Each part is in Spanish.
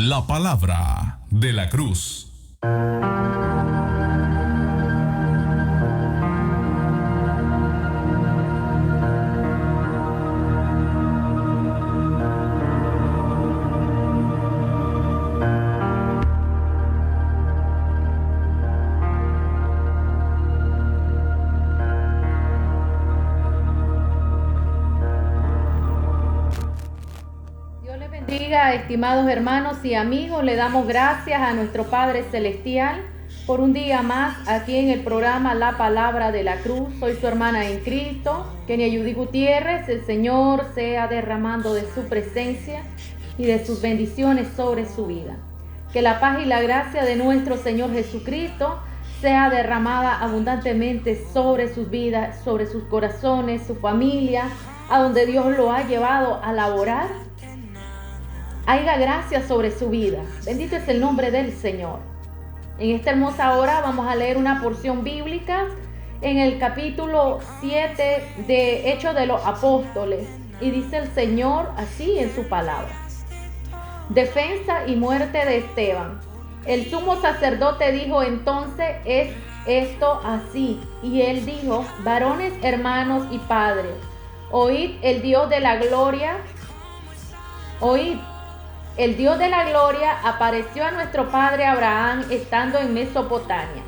La palabra de la cruz. Bendiga, estimados hermanos y amigos, le damos gracias a nuestro Padre Celestial por un día más aquí en el programa La Palabra de la Cruz. Soy su hermana en Cristo, Kenia Judy Gutiérrez. El Señor sea derramando de su presencia y de sus bendiciones sobre su vida. Que la paz y la gracia de nuestro Señor Jesucristo sea derramada abundantemente sobre sus vidas, sobre sus corazones, su familia, a donde Dios lo ha llevado a laborar. Haya gracia sobre su vida. Bendito es el nombre del Señor. En esta hermosa hora vamos a leer una porción bíblica en el capítulo 7 de Hechos de los Apóstoles. Y dice el Señor así en su palabra: defensa y muerte de Esteban. El sumo sacerdote dijo entonces: ¿es esto así? Y él dijo: varones, hermanos y padres, oíd el Dios de la gloria. Oíd. El Dios de la gloria apareció a nuestro padre Abraham estando en Mesopotamia,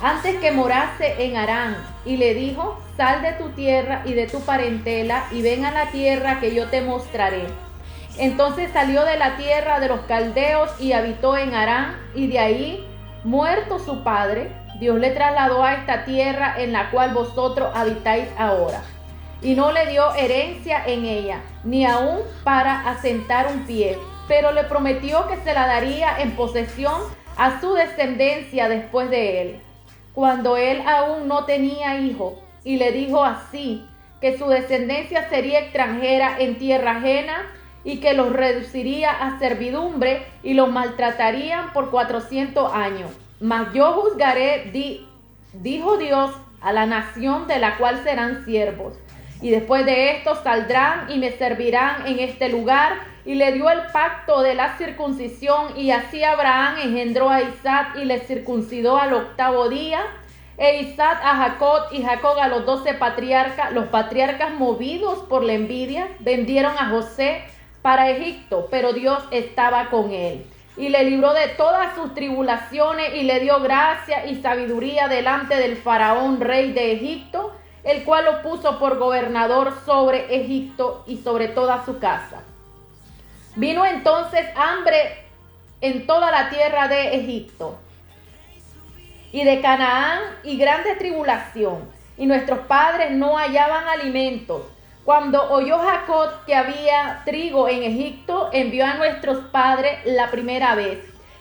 antes que morase en Harán, y le dijo: sal de tu tierra y de tu parentela y ven a la tierra que yo te mostraré. Entonces salió de la tierra de los caldeos y habitó en Harán, y de ahí, muerto su padre, Dios le trasladó a esta tierra en la cual vosotros habitáis ahora. Y no le dio herencia en ella, ni aún para asentar un pie, pero le prometió que se la daría en posesión a su descendencia después de él, cuando él aún no tenía hijo, y le dijo así: que su descendencia sería extranjera en tierra ajena, y que los reduciría a servidumbre y los maltratarían por 400 años. Mas yo juzgaré, dijo Dios, a la nación de la cual serán siervos. Y después de esto saldrán y me servirán en este lugar. Y le dio el pacto de la circuncisión. Y así Abraham engendró a Isaac y le circuncidó al 8º día. E Isaac a Jacob y Jacob a los 12 patriarcas. Los patriarcas, movidos por la envidia, vendieron a José para Egipto, pero Dios estaba con él y le libró de todas sus tribulaciones y le dio gracia y sabiduría delante del faraón, rey de Egipto, el cual lo puso por gobernador sobre Egipto y sobre toda su casa. Vino entonces hambre en toda la tierra de Egipto y de Canaán, y grande tribulación, y nuestros padres no hallaban alimentos. Cuando oyó Jacob que había trigo en Egipto, envió a nuestros padres la primera vez.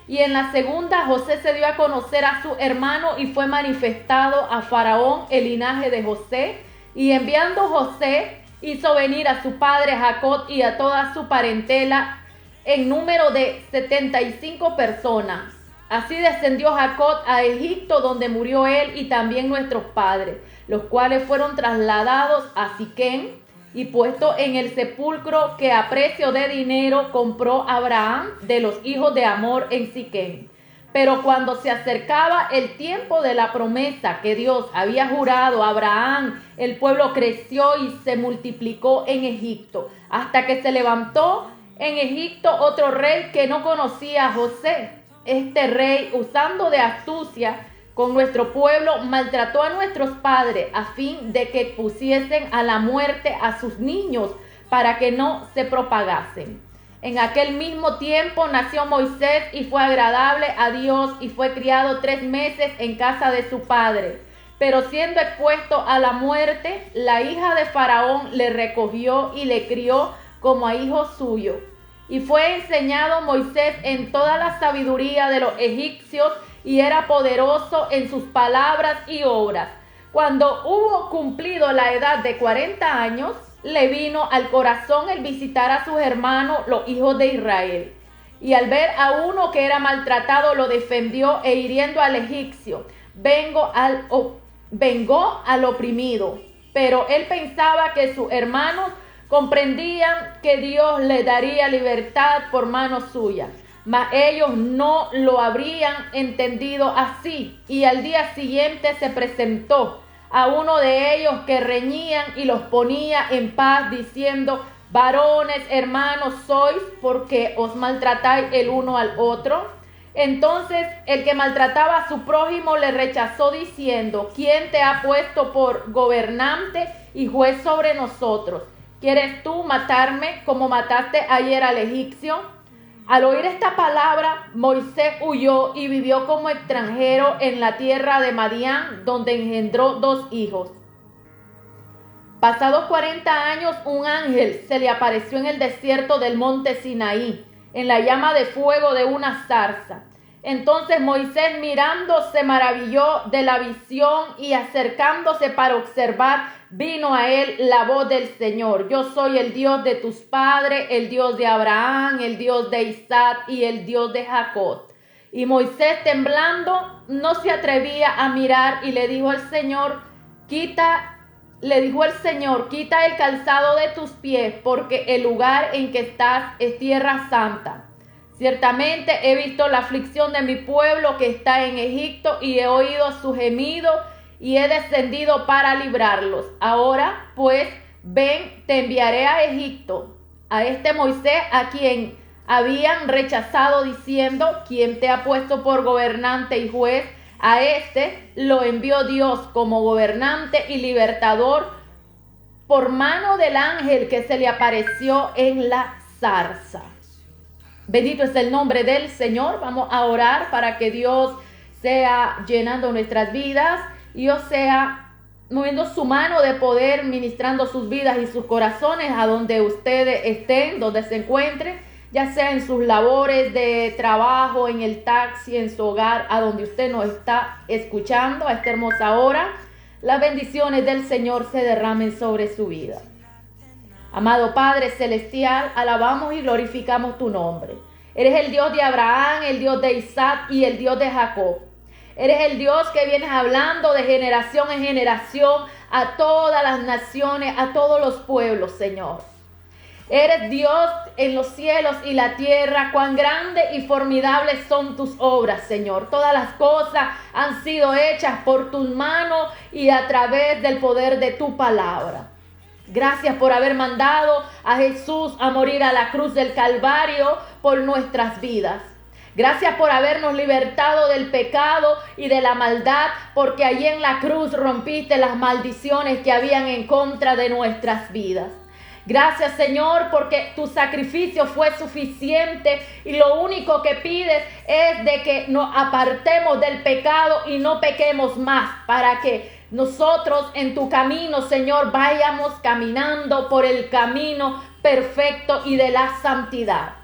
Y en la segunda, José se dio a conocer a su hermano y fue manifestado a Faraón el linaje de José. Y enviando José, hizo venir a su padre Jacob y a toda su parentela en número de 75 personas. Así descendió Jacob a Egipto, donde murió él y también nuestros padres, los cuales fueron trasladados a Siquem y puesto en el sepulcro que a precio de dinero compró Abraham de los hijos de Amor en Siquem. Pero cuando se acercaba el tiempo de la promesa que Dios había jurado a Abraham, el pueblo creció y se multiplicó en Egipto, hasta que se levantó en Egipto otro rey que no conocía a José. Este rey, usando de astucia con nuestro pueblo, maltrató a nuestros padres a fin de que pusiesen a la muerte a sus niños para que no se propagasen. En aquel mismo tiempo nació Moisés y fue agradable a Dios y fue criado 3 meses en casa de su padre. Pero siendo expuesto a la muerte, la hija de Faraón le recogió y le crió como a hijo suyo. Y fue enseñado Moisés en toda la sabiduría de los egipcios y era poderoso en sus palabras y obras. Cuando hubo cumplido la edad de 40 años, le vino al corazón el visitar a sus hermanos, los hijos de Israel. Y al ver a uno que era maltratado, lo defendió e hiriendo al egipcio, vengó al oprimido. Pero él pensaba que sus hermanos comprendían que Dios le daría libertad por mano suya. mas ellos no lo habrían entendido así. Y al día siguiente se presentó a uno de ellos que reñían y los ponía en paz, diciendo: varones, hermanos sois, porque os maltratáis el uno al otro. Entonces el que maltrataba a su prójimo le rechazó, diciendo: ¿quién te ha puesto por gobernante y juez sobre nosotros? ¿Quieres tú matarme como mataste ayer al egipcio? Al oír esta palabra, Moisés huyó y vivió como extranjero en la tierra de Madián, donde engendró 2 hijos. Pasados 40 años, un ángel se le apareció en el desierto del monte Sinaí, en la llama de fuego de una zarza. Entonces Moisés, mirando, se maravilló de la visión, y acercándose para observar, vino a él la voz del Señor: yo soy el Dios de tus padres, el Dios de Abraham, el Dios de Isaac y el Dios de Jacob. Y Moisés, temblando, no se atrevía a mirar, y le dijo el Señor: quita el calzado de tus pies, porque el lugar en que estás es tierra santa. Ciertamente he visto la aflicción de mi pueblo que está en Egipto, y he oído su gemido, y he descendido para librarlos. Ahora pues, ven, te enviaré a Egipto. A este Moisés, a quien habían rechazado, diciendo: ¿quién te ha puesto por gobernante y juez? A este lo envió Dios como gobernante y libertador por mano del ángel que se le apareció en la zarza. Bendito es el nombre del Señor. Vamos a orar para que Dios sea llenando nuestras vidas y Dios sea moviendo su mano de poder, ministrando sus vidas y sus corazones a donde ustedes estén, donde se encuentren, ya sea en sus labores de trabajo, en el taxi, en su hogar, a donde usted nos está escuchando a esta hermosa hora. Las bendiciones del Señor se derramen sobre su vida. Amado Padre Celestial, alabamos y glorificamos tu nombre. Eres el Dios de Abraham, el Dios de Isaac y el Dios de Jacob. Eres el Dios que vienes hablando de generación en generación a todas las naciones, a todos los pueblos, Señor. Eres Dios en los cielos y la tierra. Cuán grandes y formidables son tus obras, Señor. Todas las cosas han sido hechas por tus manos y a través del poder de tu palabra. Gracias por haber mandado a Jesús a morir a la cruz del Calvario por nuestras vidas. Gracias por habernos libertado del pecado y de la maldad, porque allí en la cruz rompiste las maldiciones que habían en contra de nuestras vidas. Gracias, Señor, porque tu sacrificio fue suficiente y lo único que pides es de que nos apartemos del pecado y no pequemos más, para que nosotros en tu camino, Señor, vayamos caminando por el camino perfecto y de la santidad.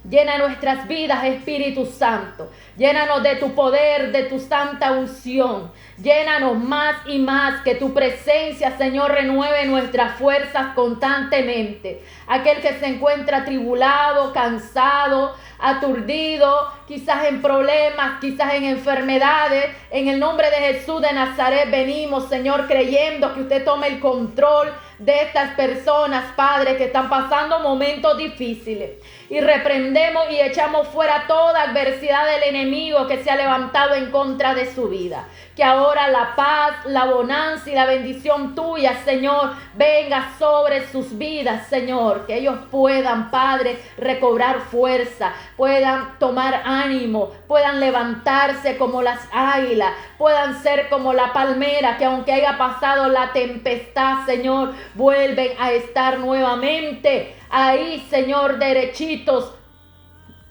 Llena nuestras vidas, Espíritu Santo. Llénanos de tu poder, de tu santa unción. Llénanos más y más, que tu presencia, Señor, renueve nuestras fuerzas constantemente. Aquel que se encuentra atribulado, cansado, aturdido, quizás en problemas, quizás en enfermedades, en el nombre de Jesús de Nazaret venimos, Señor, creyendo que usted tome el control de estas personas, Padre, que están pasando momentos difíciles. Y reprendemos y echamos fuera toda adversidad del enemigo que se ha levantado en contra de su vida. Que ahora la paz, la bonanza y la bendición tuya, Señor, venga sobre sus vidas, Señor. Que ellos puedan, Padre, recobrar fuerza, puedan tomar ánimo, puedan levantarse como las águilas, puedan ser como la palmera, que aunque haya pasado la tempestad, Señor, vuelven a estar nuevamente ahí, Señor, derechitos,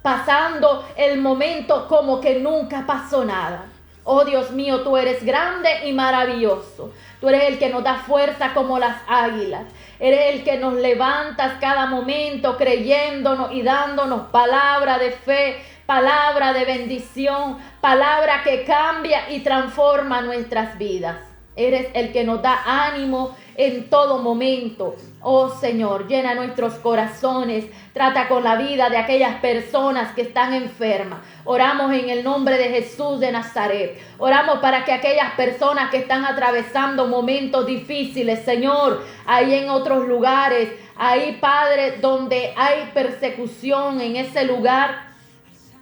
pasando el momento como que nunca pasó nada. Oh Dios mío, tú eres grande y maravilloso. Tú eres el que nos da fuerza como las águilas. Eres el que nos levantas cada momento creyéndonos y dándonos palabra de fe, palabra de bendición, palabra que cambia y transforma nuestras vidas. Eres el que nos da ánimo en todo momento. Oh Señor, llena nuestros corazones. Trata con la vida de aquellas personas que están enfermas. Oramos en el nombre de Jesús de Nazaret. Oramos para que aquellas personas que están atravesando momentos difíciles, Señor, ahí en otros lugares, ahí, Padre, donde hay persecución, en ese lugar,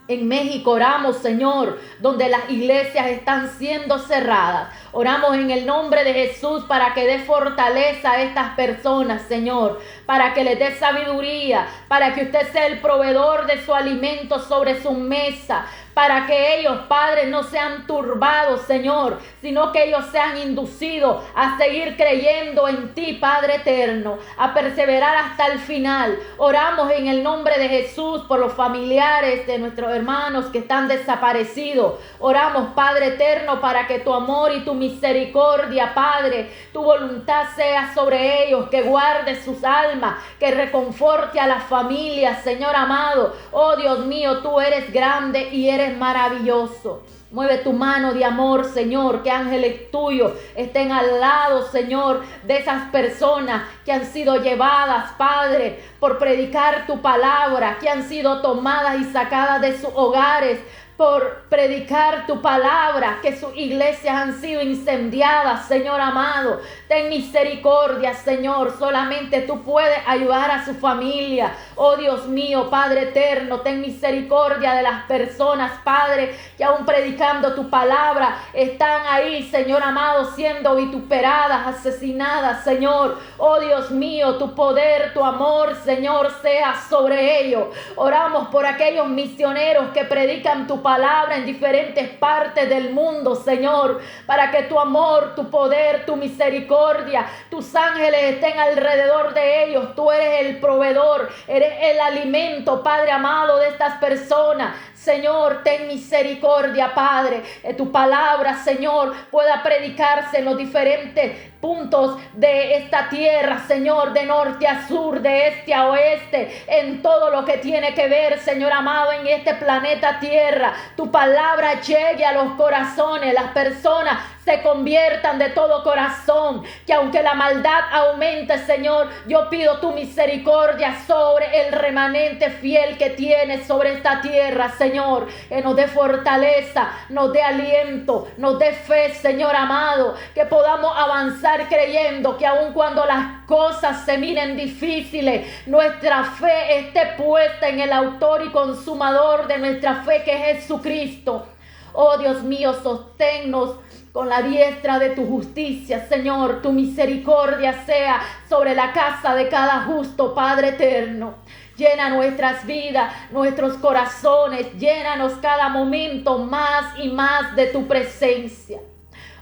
En México oramos, Señor, donde las iglesias están siendo cerradas. Oramos en el nombre de Jesús para que dé fortaleza a estas personas, Señor, para que les dé sabiduría, para que usted sea el proveedor de su alimento sobre su mesa, para que ellos, Padre, no sean turbados, Señor, sino que ellos sean inducidos a seguir creyendo en ti, Padre eterno, a perseverar hasta el final. Oramos en el nombre de Jesús por los familiares de nuestros hermanos que están desaparecidos. Oramos, Padre eterno, para que tu amor y tu misericordia, Padre, tu voluntad sea sobre ellos, que guarde sus almas, que reconforte a las familias, Señor amado. Oh Dios mío, tú eres grande y eres maravilloso. Mueve tu mano de amor, Señor, que ángeles tuyos estén al lado, Señor, de esas personas que han sido llevadas, Padre, por predicar tu palabra, que han sido tomadas y sacadas de sus hogares por predicar tu palabra, que sus iglesias han sido incendiadas, Señor amado. Ten misericordia, Señor, solamente tú puedes ayudar a su familia. Oh Dios mío, Padre eterno, ten misericordia de las personas, Padre, que aún predicando tu palabra están ahí, Señor amado, siendo vituperadas, asesinadas, Señor. Oh Dios mío, tu poder, tu amor, Señor, sea sobre ellos. Oramos por aquellos misioneros que predican tu palabra en diferentes partes del mundo, Señor, para que tu amor, tu poder, tu misericordia, tus ángeles estén alrededor de ellos. Tú eres el proveedor, eres el alimento, Padre amado, de estas personas. Señor, ten misericordia, Padre, que tu palabra, Señor, pueda predicarse en los diferentes puntos de esta tierra, Señor, de norte a sur, de este a oeste, en todo lo que tiene que ver, Señor amado, en este planeta Tierra. Tu palabra llegue a los corazones, las personas se conviertan de todo corazón, que aunque la maldad aumente, Señor, yo pido tu misericordia sobre el remanente fiel que tienes sobre esta tierra, Señor, que nos dé fortaleza, nos dé aliento, nos dé fe, Señor amado, que podamos avanzar creyendo que aun cuando las cosas se miren difíciles, nuestra fe esté puesta en el autor y consumador de nuestra fe, que es Jesucristo. Oh Dios mío, sosténnos con la diestra de tu justicia, Señor. Tu misericordia sea sobre la casa de cada justo, Padre eterno. Llena nuestras vidas, nuestros corazones, llénanos cada momento más y más de tu presencia.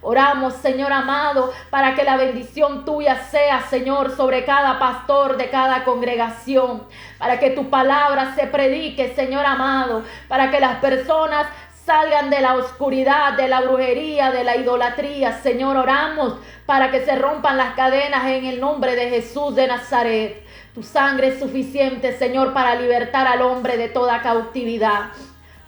Oramos, Señor amado, para que la bendición tuya sea, Señor, sobre cada pastor de cada congregación, para que tu palabra se predique, Señor amado, para que las personas salgan de la oscuridad, de la brujería, de la idolatría. Señor, oramos para que se rompan las cadenas en el nombre de Jesús de Nazaret. Tu sangre es suficiente, Señor, para libertar al hombre de toda cautividad,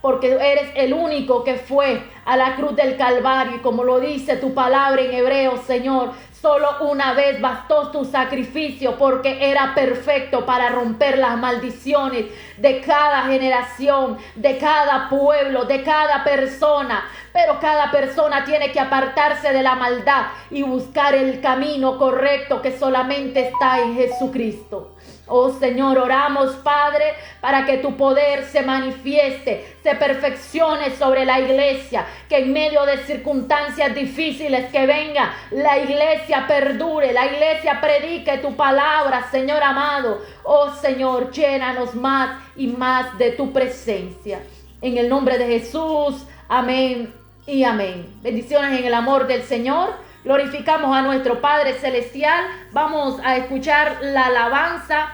porque eres el único que fue a la cruz del Calvario, y como lo dice tu palabra en Hebreos, Señor, solo una vez bastó tu sacrificio, porque era perfecto para romper las maldiciones de cada generación, de cada pueblo, de cada persona. Pero cada persona tiene que apartarse de la maldad y buscar el camino correcto que solamente está en Jesucristo. Oh Señor, oramos, Padre, para que tu poder se manifieste, se perfeccione sobre la iglesia, que en medio de circunstancias difíciles que venga, la iglesia perdure, la iglesia predique tu palabra, Señor amado. Oh Señor, llénanos más y más de tu presencia. En el nombre de Jesús, amén y amén. Bendiciones en el amor del Señor. Glorificamos a nuestro Padre Celestial. Vamos a escuchar la alabanza,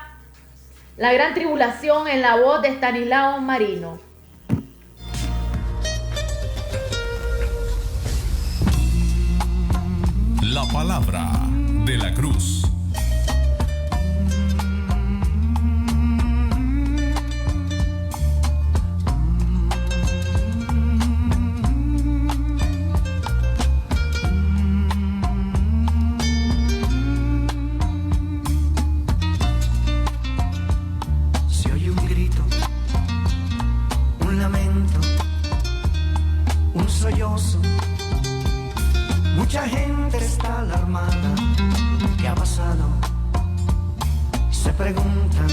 La Gran Tribulación, en la voz de Estanislao Marino. La palabra de la cruz. Mucha gente está alarmada. ¿Qué ha pasado? Se preguntan,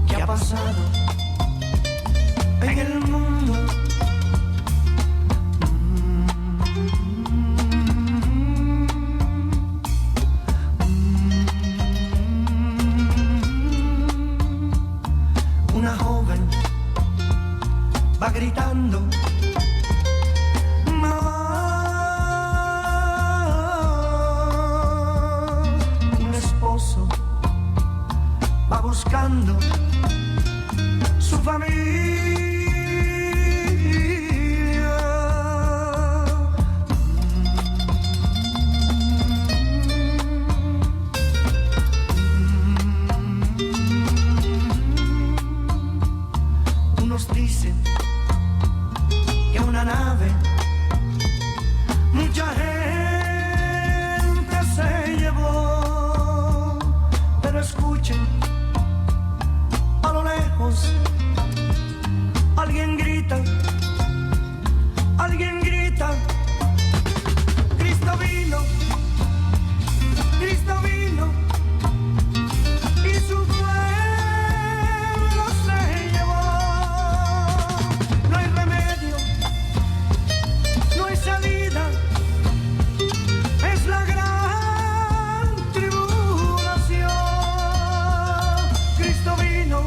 ¿qué ha pasado? va gritando, mamá. Un esposo va buscando su familia. Unos dicen que una nave mucha gente se llevó, pero escuchen, a lo lejos alguien grita, Cristo vino, Cristo vino, y su pueblo se llevó. No hay remedio, no hay salida, es la gran tribulación. Cristo vino,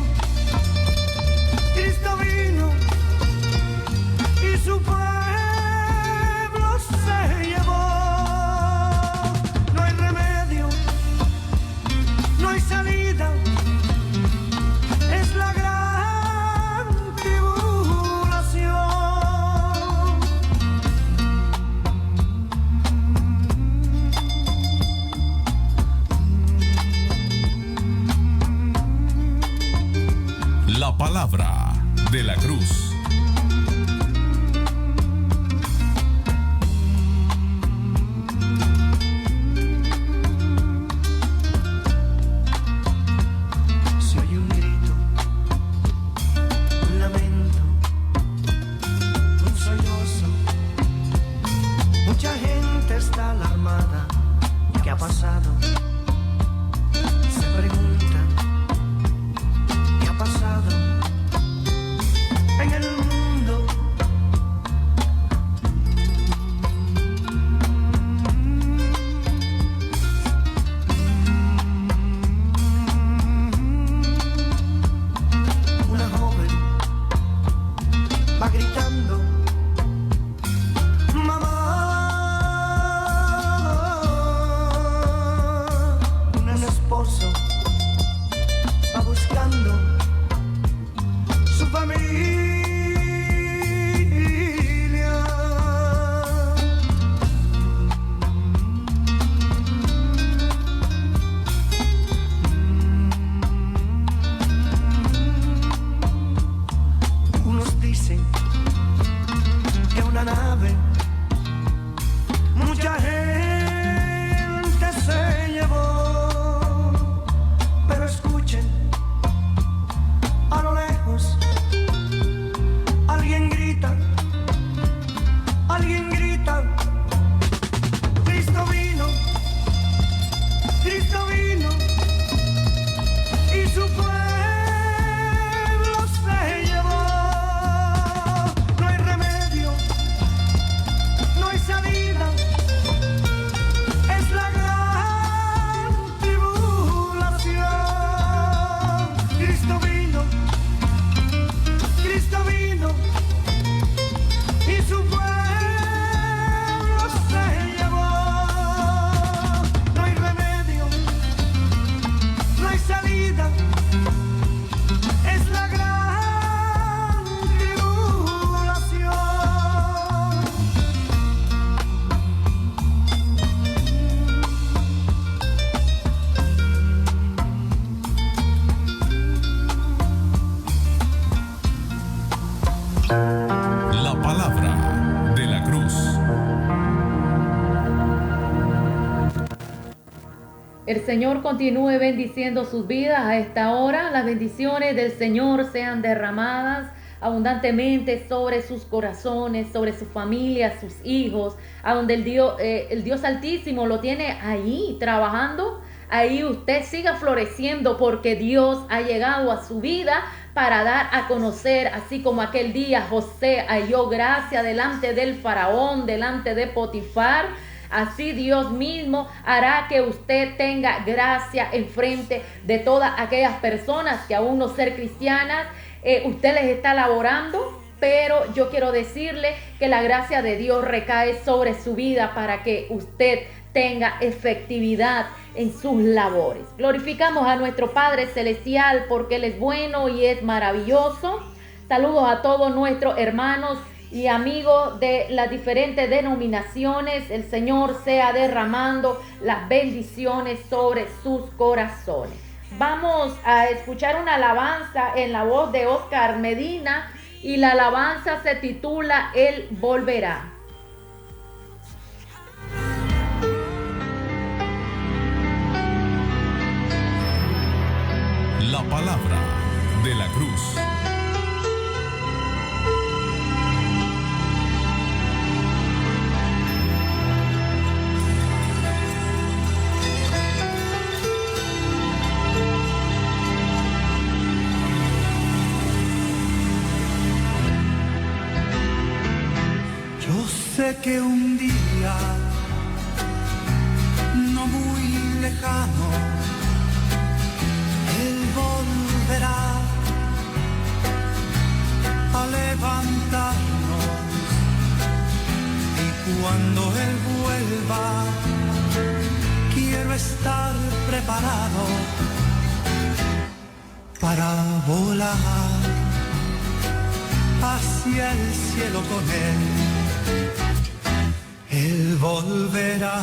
y su pueblo se llevó. No hay remedio, no hay salida, es la gran tribulación. La palabra de la cruz. Se oye un grito, un lamento, un sollozo. Mucha gente está alarmada. ¿Qué ha pasado? Se preguntan, ¿qué ha pasado en el mundo? Una joven va gritando, mamá. Un esposo va buscando su familia. Unos dicen que una nave mucha gente se llevó, pero escuchen, a lo lejos alguien grita, Cristo vino, y su pueblo se llevó. No hay remedio, no hay salida, es la gran tribulación. Cristo vino, y su pueblo se llevó. No hay remedio, no hay salida, es la gran tribulación. La palabra de la cruz. El Señor continúe bendiciendo sus vidas a esta hora. Las bendiciones del Señor sean derramadas abundantemente sobre sus corazones, sobre su familia, sus hijos, a donde el Dios Altísimo lo tiene ahí trabajando. Ahí usted siga floreciendo porque Dios ha llegado a su vida para dar a conocer, así como aquel día José halló gracia delante del faraón, delante de Potifar. Así Dios mismo hará que usted tenga gracia en frente de todas aquellas personas que aún no ser cristianas, usted les está laborando pero yo quiero decirle que la gracia de Dios recae sobre su vida para que usted tenga efectividad en sus labores. Glorificamos a nuestro Padre Celestial porque Él es bueno y es maravilloso. Saludos a todos nuestros hermanos y amigos de las diferentes denominaciones. El Señor sea derramando las bendiciones sobre sus corazones. Vamos a escuchar una alabanza en la voz de Oscar Medina y la alabanza se titula Él volverá. La palabra de la cruz. Yo sé que un día, no muy lejano, Él volverá a levantarnos, y cuando Él vuelva, quiero estar preparado para volar hacia el cielo con Él. Él volverá,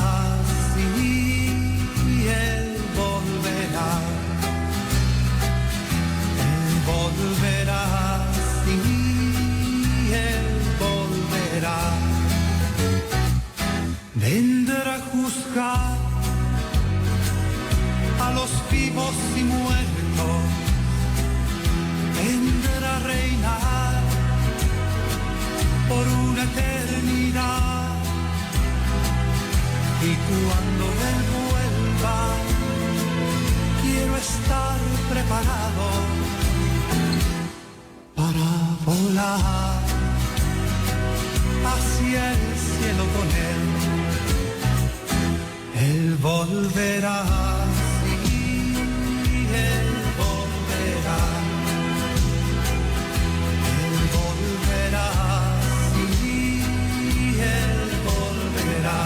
sí, Él volverá. Él volverá, sí, Él volverá. Vendrá a juzgar a los vivos y muertos. Vendrá a reinar por una eternidad. Y cuando Él vuelva, quiero estar preparado para volar hacia el cielo con Él. Él volverá, sí, Él volverá. Él volverá, sí, Él volverá.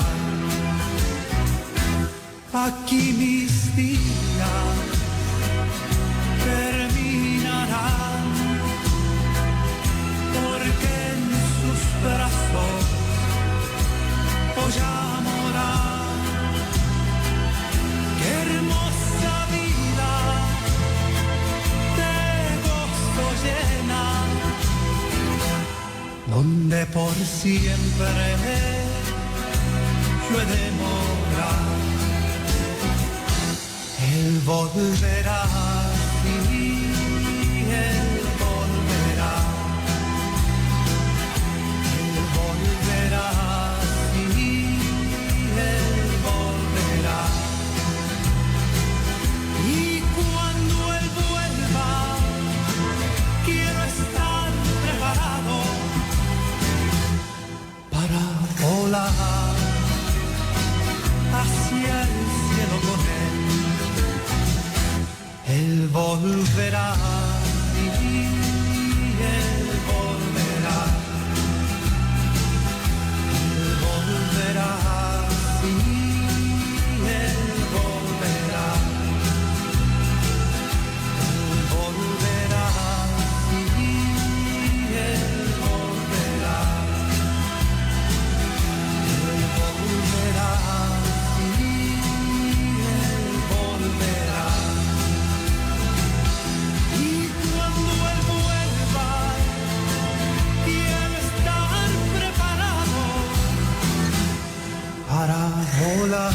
Aquí mis días terminarán, porque en sus brazos voy a morar. Qué hermosa vida de gozo llena, donde por siempre yo he de morar. Él volverá, sí, Él volverá. Él volverá, sí, Él volverá. Y cuando Él vuelva, quiero estar preparado para volar hacia el cielo con Él. Él volverá, sí, Él volverá. Él volverá, sí, Él volverá. Él volverá, sí, Él volverá. Él volverá, sí, Él volverá. Para volar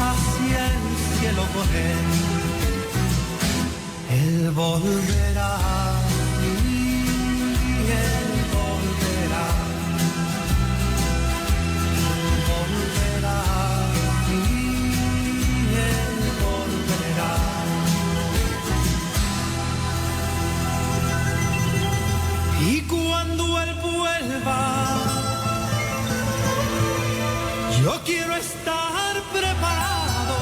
hacia el cielo con Él. Él volverá, sí, Él volverá. Él volverá, sí, Él volverá. Y cuando Él vuelva, yo quiero estar preparado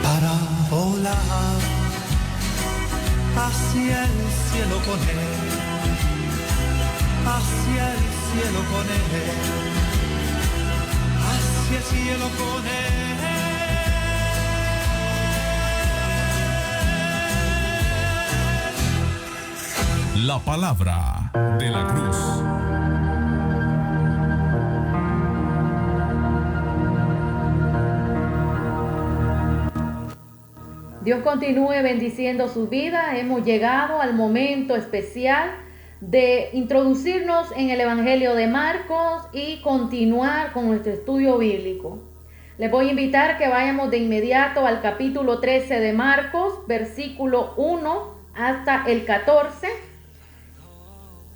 para volar hacia el cielo con él, hacia el cielo con él, hacia el cielo con él. La palabra de la cruz. Dios continúe bendiciendo su vida. Hemos llegado al momento especial de introducirnos en el Evangelio de Marcos y continuar con nuestro estudio bíblico. Les voy a invitar que vayamos de inmediato al capítulo 13 de Marcos, versículo 1 hasta el 14.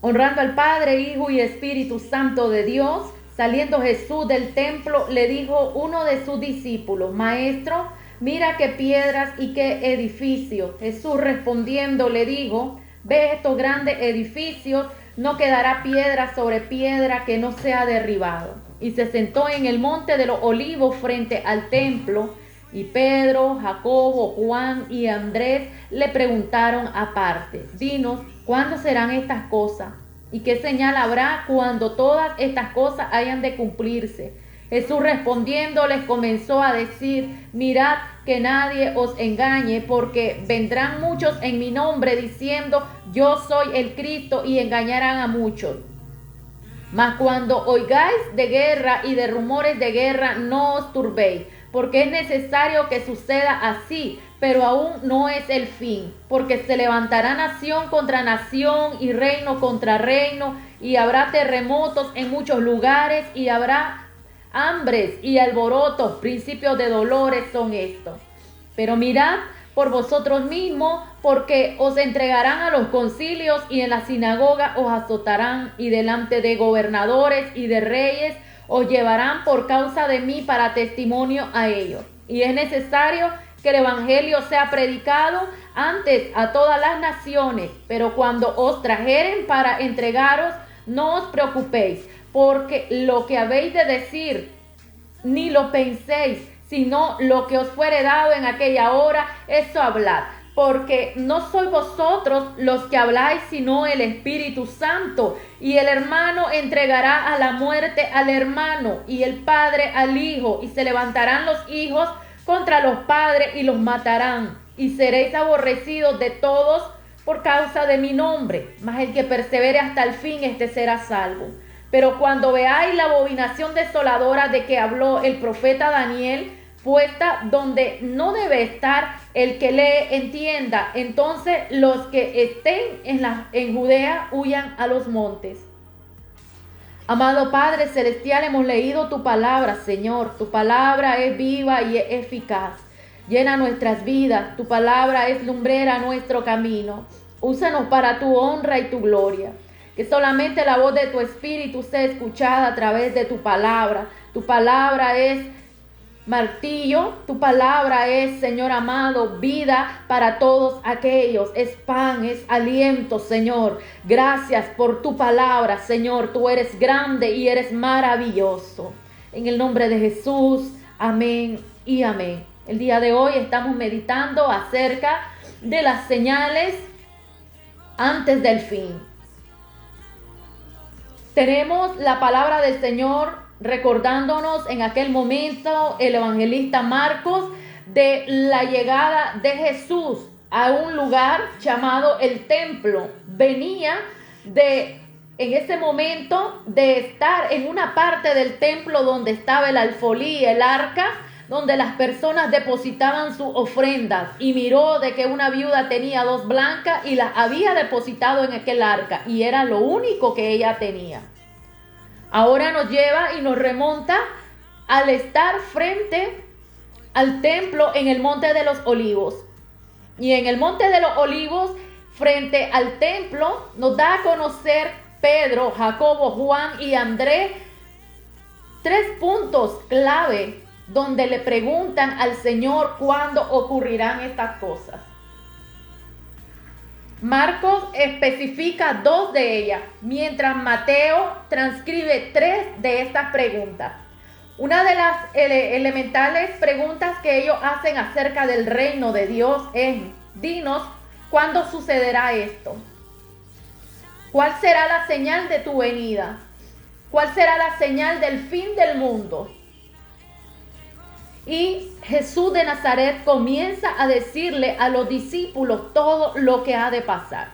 Honrando al Padre, Hijo y Espíritu Santo de Dios, saliendo Jesús del templo, le dijo uno de sus discípulos: Maestro, mira qué piedras y qué edificios. Jesús respondiendo le dijo: Ve estos grandes edificios, no quedará piedra sobre piedra que no sea derribado. Y se sentó en el monte de los olivos frente al templo, y Pedro, Jacobo, Juan y Andrés le preguntaron aparte: Dinos, ¿cuándo serán estas cosas? ¿Y qué señal habrá cuando todas estas cosas hayan de cumplirse? Jesús respondiendo les comenzó a decir: Mirad que nadie os engañe, porque vendrán muchos en mi nombre diciendo: Yo soy el Cristo, y engañarán a muchos. Mas cuando oigáis de guerra y de rumores de guerra, no os turbéis, porque es necesario que suceda así, pero aún no es el fin, porque se levantará nación contra nación y reino contra reino, y habrá terremotos en muchos lugares, y habrá hambres y alborotos. Principios de dolores son estos. Pero mirad por vosotros mismos, porque os entregarán a los concilios, y en la sinagoga os azotarán, y delante de gobernadores y de reyes os llevarán por causa de mí para testimonio a ellos. Y es necesario que el evangelio sea predicado antes a todas las naciones, pero cuando os trajeren para entregaros, no os preocupéis, porque lo que habéis de decir, ni lo penséis, sino lo que os fuere dado en aquella hora, eso hablad. Porque no sois vosotros los que habláis, sino el Espíritu Santo. Y el hermano entregará a la muerte al hermano, y el padre al hijo. Y se levantarán los hijos contra los padres y los matarán. Y seréis aborrecidos de todos por causa de mi nombre. Mas el que persevere hasta el fin, este será salvo. Pero cuando veáis la abominación desoladora de que habló el profeta Daniel, puesta donde no debe estar, el que lee entienda, entonces los que estén en Judea huyan a los montes. Amado Padre Celestial, hemos leído tu palabra, Señor. Tu palabra es viva y es eficaz. Llena nuestras vidas. Tu palabra es lumbrera a nuestro camino. Úsanos para tu honra y tu gloria. Que solamente la voz de tu Espíritu sea escuchada a través de tu palabra. Tu palabra es martillo, tu palabra es, Señor amado, vida para todos aquellos. Es pan, es aliento, Señor. Gracias por tu palabra, Señor. Tú eres grande y eres maravilloso. En el nombre de Jesús, amén y amén. El día de hoy estamos meditando acerca de las señales antes del fin. Tenemos la palabra del Señor recordándonos en aquel momento el evangelista Marcos de la llegada de Jesús a un lugar llamado el templo. Venía en ese momento de estar en una parte del templo donde estaba el alfolí, el arca, donde las personas depositaban sus ofrendas, y miró de que una viuda tenía 2 blancas y las había depositado en aquel arca, y era lo único que ella tenía. Ahora nos lleva y nos remonta al estar frente al templo en el Monte de los Olivos. Y en el Monte de los Olivos, frente al templo, nos da a conocer Pedro, Jacobo, Juan y Andrés 3 puntos clave donde le preguntan al Señor cuándo ocurrirán estas cosas. Marcos especifica 2 de ellas, mientras Mateo transcribe 3 de estas preguntas. Una de las elementales preguntas que ellos hacen acerca del reino de Dios es: dinos, ¿Cuándo sucederá esto? ¿Cuál será la señal de tu venida? ¿Cuál será la señal del fin del mundo? Y Jesús de Nazaret comienza a decirle a los discípulos todo lo que ha de pasar.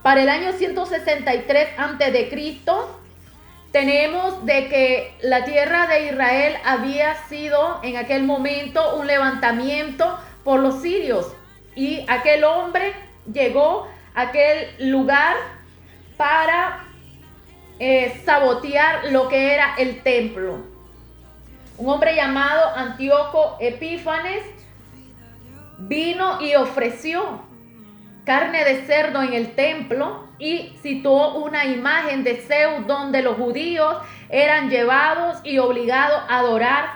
Para el año 163 a.C., tenemos de que la tierra de Israel había sido en aquel momento un levantamiento por los sirios. Y aquel hombre llegó a aquel lugar para sabotear lo que era el templo. Un hombre llamado Antíoco Epífanes vino y ofreció carne de cerdo en el templo y situó una imagen de Zeus donde los judíos eran llevados y obligados a adorar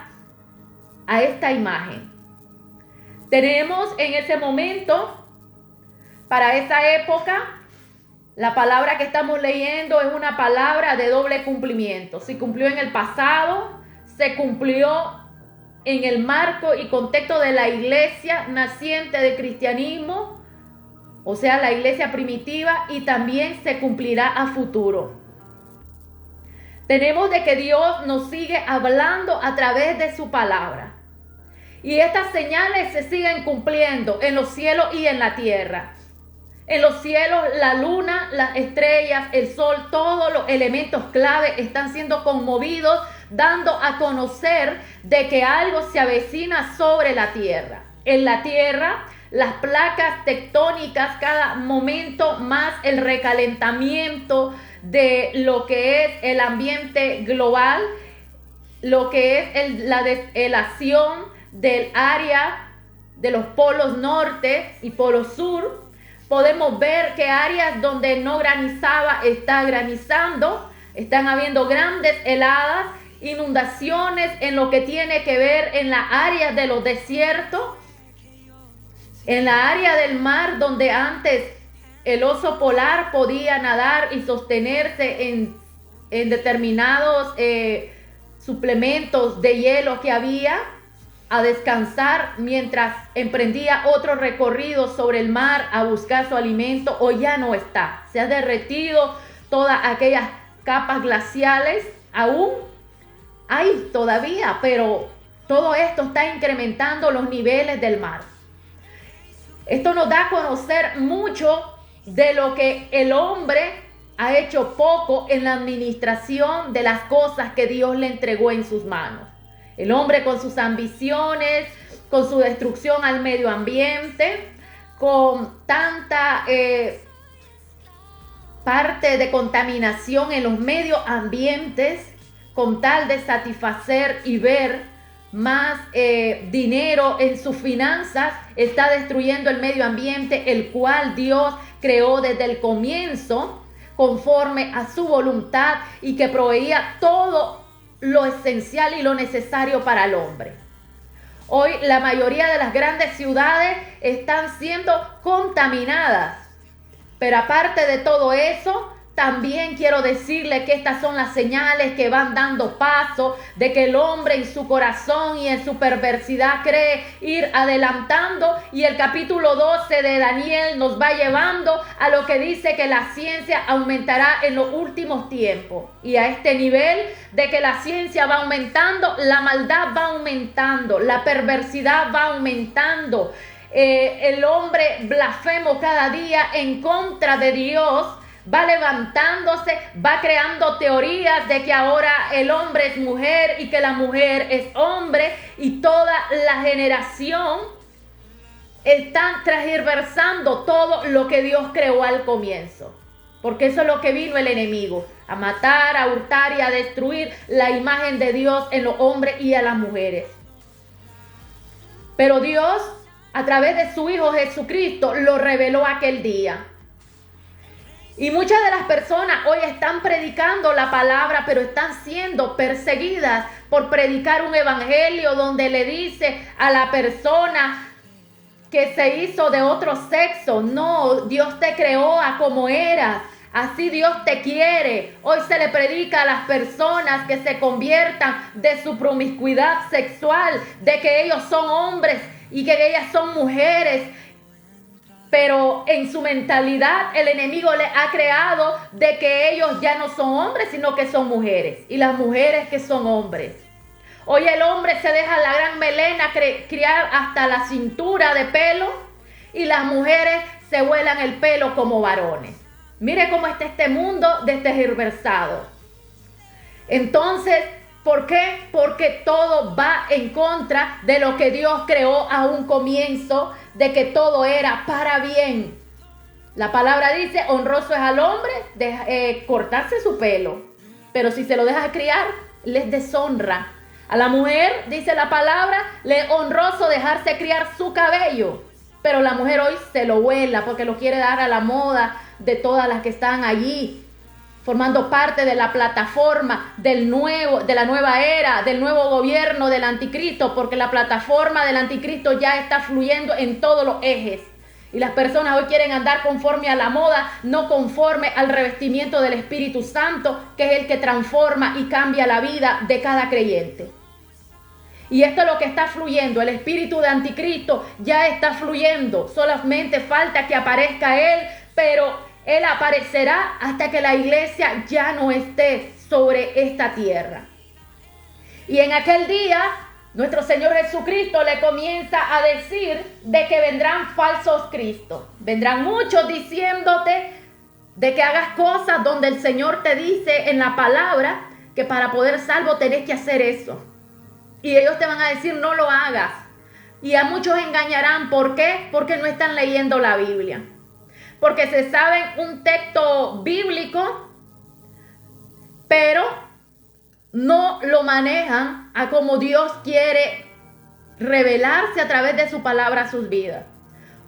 a esta imagen. Tenemos en ese momento, para esa época, la palabra que estamos leyendo es una palabra de doble cumplimiento. Se cumplió en el pasado, se cumplió en el marco y contexto de la iglesia naciente del cristianismo, o sea, la iglesia primitiva, y también se cumplirá a futuro. Tenemos de que Dios nos sigue hablando a través de su palabra. Y estas señales se siguen cumpliendo en los cielos y en la tierra. En los cielos, la luna, las estrellas, el sol, todos los elementos clave están siendo conmovidos, dando a conocer de que algo se avecina sobre la tierra. En la tierra, las placas tectónicas, cada momento más el recalentamiento de lo que es el ambiente global, lo que es la deshelación del área de los polos norte y polo sur. Podemos ver que áreas donde no granizaba está granizando, están habiendo grandes heladas, inundaciones en lo que tiene que ver en las áreas de los desiertos, en la área del mar donde antes el oso polar podía nadar y sostenerse en determinados suplementos de hielo que había, a descansar mientras emprendía otro recorrido sobre el mar a buscar su alimento, o ya no está. Se ha derretido todas aquellas capas glaciales, aún hay todavía, pero todo esto está incrementando los niveles del mar. Esto nos da a conocer mucho de lo que el hombre ha hecho poco en la administración de las cosas que Dios le entregó en sus manos. El hombre con sus ambiciones, con su destrucción al medio ambiente, con tanta parte de contaminación en los medios ambientes, con tal de satisfacer y ver más dinero en sus finanzas, está destruyendo el medio ambiente, el cual Dios creó desde el comienzo, conforme a su voluntad, y que proveía todo lo esencial y lo necesario para el hombre. Hoy la mayoría de las grandes ciudades están siendo contaminadas, pero aparte de todo eso, también quiero decirle que estas son las señales que van dando paso de que el hombre en su corazón y en su perversidad cree ir adelantando, y el capítulo 12 de Daniel nos va llevando a lo que dice que la ciencia aumentará en los últimos tiempos. Y a este nivel de que la ciencia va aumentando, la maldad va aumentando, la perversidad va aumentando, el hombre blasfemo cada día en contra de Dios va levantándose, va creando teorías de que ahora el hombre es mujer y que la mujer es hombre, y toda la generación están transversando todo lo que Dios creó al comienzo, porque eso es lo que vino el enemigo, a matar, a hurtar y a destruir la imagen de Dios en los hombres y a las mujeres. Pero Dios, a través de su Hijo Jesucristo, lo reveló aquel día. Y muchas de las personas hoy están predicando la palabra, pero están siendo perseguidas por predicar un evangelio donde le dice a la persona que se hizo de otro sexo: no, Dios te creó a como eras, así Dios te quiere. Hoy se le predica a las personas que se conviertan de su promiscuidad sexual, de que ellos son hombres y que ellas son mujeres. pero en su mentalidad el enemigo le ha creado de que ellos ya no son hombres, sino que son mujeres, y las mujeres que son hombres. Hoy el hombre se deja la gran melena criar hasta la cintura de pelo, y las mujeres se vuelan el pelo como varones. Mire cómo está este mundo destergiversado. Entonces, ¿por qué? Porque todo va en contra de lo que Dios creó a un comienzo, de que todo era para bien. La palabra dice, honroso es al hombre cortarse su pelo, pero si se lo deja criar, les deshonra. A la mujer, dice la palabra, le es honroso dejarse criar su cabello, pero la mujer hoy se lo vuela porque lo quiere dar a la moda de todas las que están allí, formando parte de la plataforma de la nueva era, del nuevo gobierno del anticristo, porque la plataforma del anticristo ya está fluyendo en todos los ejes. Y las personas hoy quieren andar conforme a la moda, no conforme al revestimiento del Espíritu Santo, que es el que transforma y cambia la vida de cada creyente. Y esto es lo que está fluyendo. El espíritu de anticristo ya está fluyendo. Solamente falta que aparezca él, pero él aparecerá hasta que la iglesia ya no esté sobre esta tierra. Y en aquel día, nuestro Señor Jesucristo le comienza a decir de que vendrán falsos cristos. Vendrán muchos diciéndote de que hagas cosas donde el Señor te dice en la palabra que para poder salvo tenés que hacer eso. Y ellos te van a decir no lo hagas. Y a muchos engañarán. ¿Por qué? Porque no están leyendo la Biblia. Porque se saben un texto bíblico, pero no lo manejan a como Dios quiere revelarse a través de su palabra a sus vidas.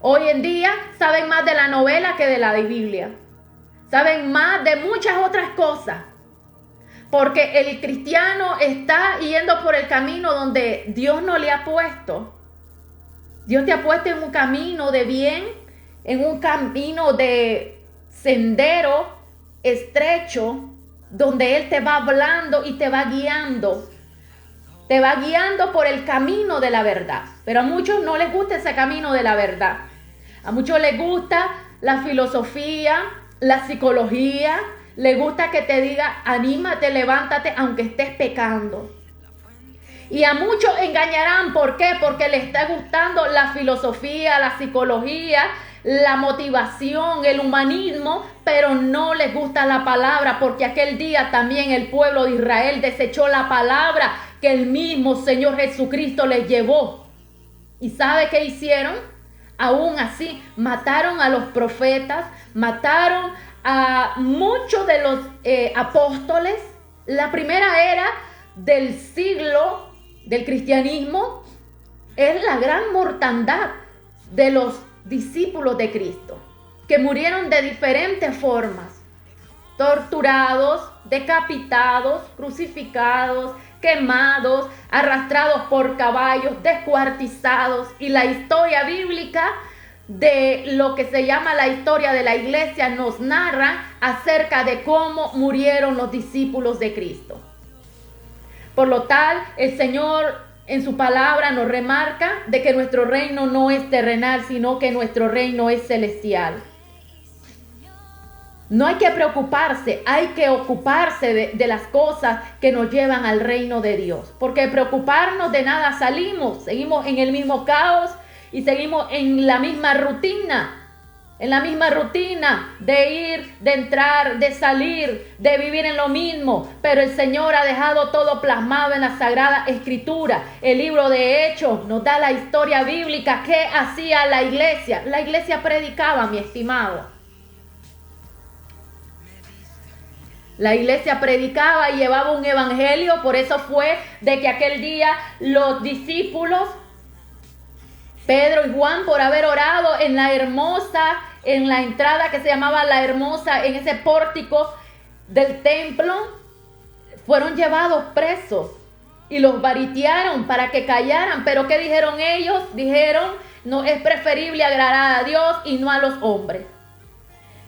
Hoy en día saben más de la novela que de la Biblia. Saben más de muchas otras cosas. Porque el cristiano está yendo por el camino donde Dios no le ha puesto. Dios te ha puesto en un camino de bien, en un camino de sendero estrecho, donde Él te va hablando y te va guiando. Te va guiando por el camino de la verdad. Pero a muchos no les gusta ese camino de la verdad. A muchos les gusta la filosofía, la psicología. Les gusta que te diga, anímate, levántate, aunque estés pecando. Y a muchos engañarán. ¿Por qué? Porque les está gustando la filosofía, la psicología, la motivación, el humanismo, pero no les gusta la palabra, porque aquel día también el pueblo de Israel desechó la palabra que el mismo Señor Jesucristo les llevó. ¿Y sabe qué hicieron? Aún así, mataron a los profetas, mataron a muchos de los apóstoles. La primera era del siglo del cristianismo es la gran mortandad de los discípulos de Cristo, que murieron de diferentes formas, torturados, decapitados, crucificados, quemados, arrastrados por caballos, descuartizados. Y la historia bíblica de lo que se llama la historia de la iglesia nos narra acerca de cómo murieron los discípulos de Cristo. Por lo tal, el Señor en su palabra nos remarca de que nuestro reino no es terrenal, sino que nuestro reino es celestial. No hay que preocuparse, hay que ocuparse de las cosas que nos llevan al reino de Dios. Porque preocuparnos de nada salimos, seguimos en el mismo caos, y seguimos en la misma rutina de ir, de entrar, de salir, de vivir en lo mismo. Pero el Señor ha dejado todo plasmado en la Sagrada Escritura. El libro de Hechos nos da la historia bíblica. ¿Qué hacía la iglesia? La iglesia predicaba, mi estimado. La iglesia predicaba y llevaba un evangelio. Por eso fue de que aquel día los discípulos, Pedro y Juan, por haber orado en la hermosa, en la entrada que se llamaba la hermosa, en ese pórtico del templo, fueron llevados presos y los varitearon para que callaran. Pero ¿qué dijeron ellos? Dijeron, no, es preferible agradar a Dios y no a los hombres.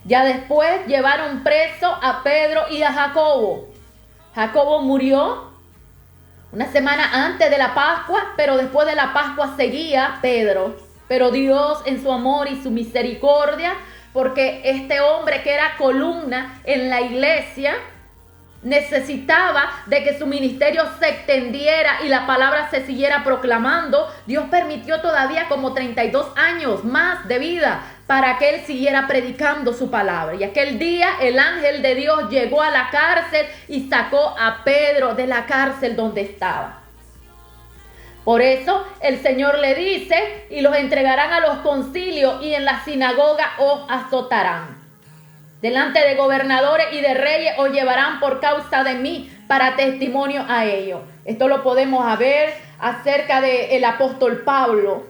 Ya después llevaron preso a Pedro y a Jacobo. Jacobo murió una semana antes de la Pascua, pero después de la Pascua seguía Pedro. Pero Dios, en su amor y su misericordia, porque este hombre que era columna en la iglesia necesitaba de que su ministerio se extendiera y la palabra se siguiera proclamando, Dios permitió todavía como 32 años más de vida para que él siguiera predicando su palabra. Y aquel día el ángel de Dios llegó a la cárcel y sacó a Pedro de la cárcel donde estaba. Por eso el Señor le dice: y los entregarán a los concilios y en la sinagoga os azotarán. Delante de gobernadores y de reyes os llevarán por causa de mí para testimonio a ellos. Esto lo podemos ver acerca del apóstol Pablo.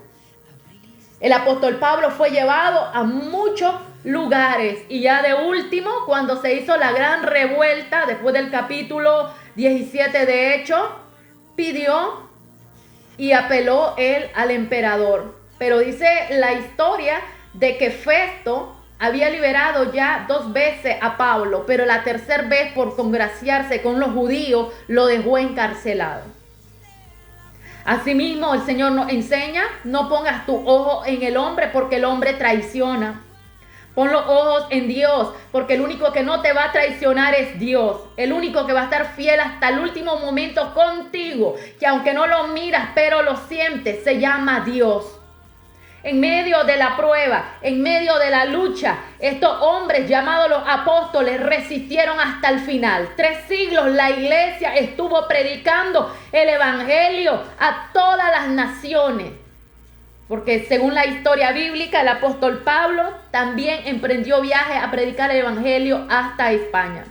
El apóstol Pablo fue llevado a muchos lugares y ya de último, cuando se hizo la gran revuelta, después del capítulo 17 de Hechos, pidió y apeló él al emperador. Pero dice la historia de que Festo había liberado ya 2 veces a Pablo, pero la tercera vez, por congraciarse con los judíos, lo dejó encarcelado. Asimismo, el Señor nos enseña: no pongas tu ojo en el hombre, porque el hombre traiciona. Pon los ojos en Dios, porque el único que no te va a traicionar es Dios. El único que va a estar fiel hasta el último momento contigo, que aunque no lo miras, pero lo sientes, se llama Dios. En medio de la prueba, en medio de la lucha, estos hombres llamados los apóstoles resistieron hasta el final. 3 siglos la iglesia estuvo predicando el evangelio a todas las naciones. Porque según la historia bíblica, el apóstol Pablo también emprendió viaje a predicar el evangelio hasta España.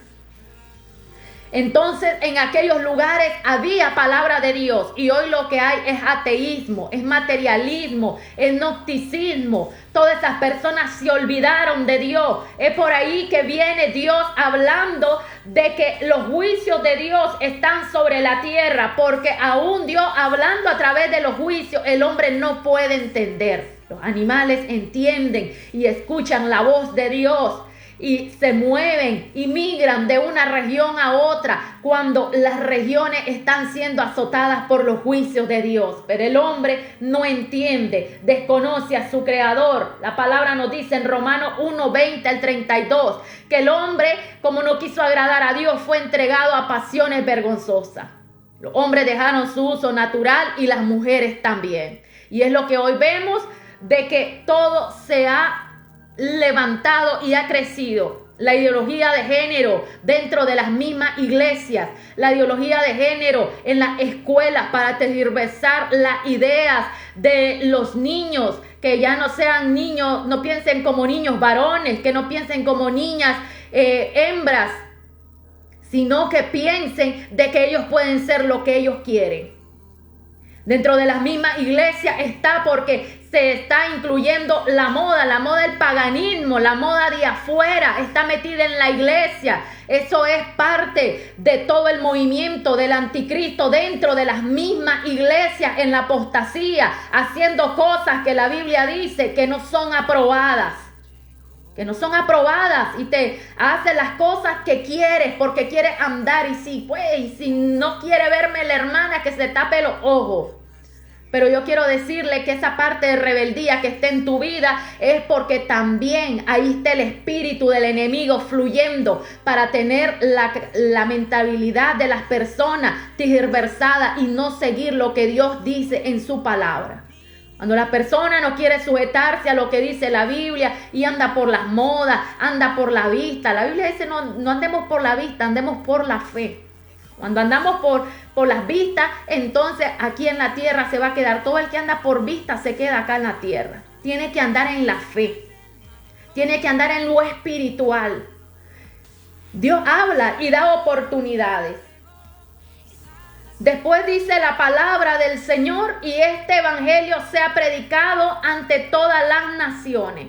Entonces, en aquellos lugares había palabra de Dios, y hoy lo que hay es ateísmo, es materialismo, es gnosticismo. Todas esas personas se olvidaron de Dios. Es por ahí que viene Dios hablando de que los juicios de Dios están sobre la tierra, porque aún Dios hablando a través de los juicios, el hombre no puede entender. Los animales entienden y escuchan la voz de Dios y se mueven y migran de una región a otra cuando las regiones están siendo azotadas por los juicios de Dios. Pero el hombre no entiende, desconoce a su creador. La palabra nos dice en Romanos 1:20 al 32 que el hombre, como no quiso agradar a Dios, fue entregado a pasiones vergonzosas. Los hombres dejaron su uso natural y las mujeres también. Y es lo que hoy vemos, de que todo se ha levantado y ha crecido. La ideología de género dentro de las mismas iglesias, la ideología de género en las escuelas para tergiversar las ideas de los niños, que ya no sean niños, no piensen como niños varones, que no piensen como niñas hembras, sino que piensen de que ellos pueden ser lo que ellos quieren. Dentro de las mismas iglesias está, porque se está incluyendo la moda del paganismo, la moda de afuera, está metida en la iglesia. Eso es parte de todo el movimiento del anticristo dentro de las mismas iglesias, en la apostasía, haciendo cosas que la Biblia dice que no son aprobadas. Que no son aprobadas, y te hace las cosas que quieres porque quieres andar, y si no quiere verme la hermana, que se tape los ojos. Pero yo quiero decirle que esa parte de rebeldía que está en tu vida es porque también ahí está el espíritu del enemigo fluyendo para tener la mentalidad de las personas tergiversada y no seguir lo que Dios dice en su palabra. Cuando la persona no quiere sujetarse a lo que dice la Biblia y anda por las modas, anda por la vista. La Biblia dice no andemos por la vista, andemos por la fe. Cuando andamos por las vistas, entonces aquí en la tierra se va a quedar. Todo el que anda por vista se queda acá en la tierra. Tiene que andar en la fe. Tiene que andar en lo espiritual. Dios habla y da oportunidades. Después dice la palabra del Señor: y este evangelio sea predicado ante todas las naciones.